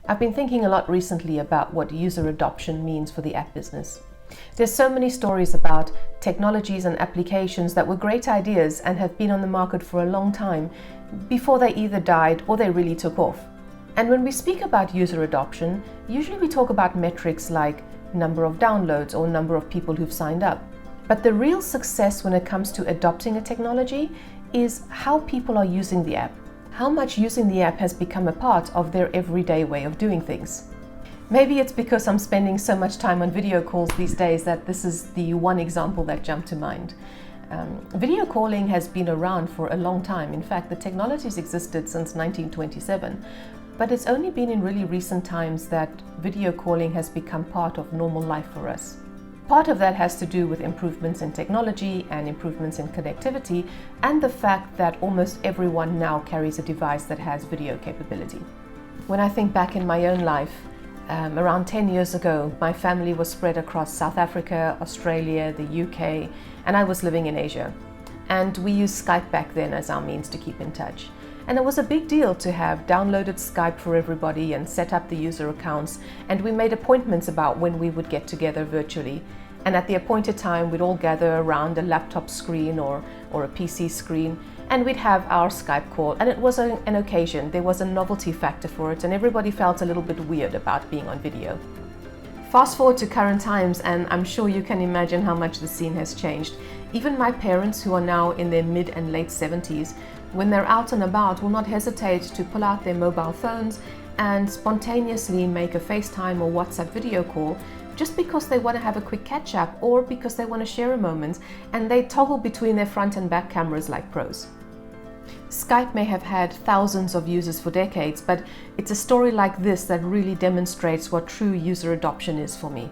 I've been thinking a lot recently about what user adoption means for the app business. There's so many stories about technologies and applications that were great ideas and have been on the market for a long time before they either died or they really took off. And when we speak about user adoption, usually we talk about metrics like number of downloads or number of people who've signed up. But the real success when it comes to adopting a technology is how people are using the app. How much using the app has become a part of their everyday way of doing things. Maybe it's because I'm spending so much time on video calls these days that this is the one example that jumped to mind. Video calling has been around for a long time. In fact, the technology's existed since 1927, but it's only been in really recent times that video calling has become part of normal life for us. Part of that has to do with improvements in technology and improvements in connectivity, and the fact that almost everyone now carries a device that has video capability. When I think back in my own life, around 10 years ago, my family was spread across South Africa, Australia, the UK, and I was living in Asia. And we used Skype back then as our means to keep in touch. And it was a big deal to have downloaded Skype for everybody and set up the user accounts, and we made appointments about when we would get together virtually. And at the appointed time, we'd all gather around a laptop screen or a PC screen, and we'd have our Skype call. And it was an occasion. There was a novelty factor for it, and everybody felt a little bit weird about being on video. Fast forward to current times, and I'm sure you can imagine how much the scene has changed. Even my parents, who are now in their mid and late 70s, when they're out and about, will not hesitate to pull out their mobile phones and spontaneously make a FaceTime or WhatsApp video call just because they want to have a quick catch up or because they want to share a moment, and they toggle between their front and back cameras like pros. Skype may have had thousands of users for decades, but it's a story like this that really demonstrates what true user adoption is for me.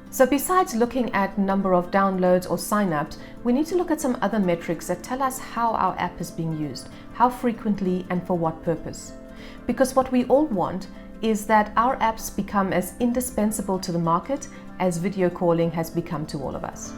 So besides looking at number of downloads or signups, we need to look at some other metrics that tell us how our app is being used, how frequently and for what purpose. Because what we all want is that our apps become as indispensable to the market as video calling has become to all of us.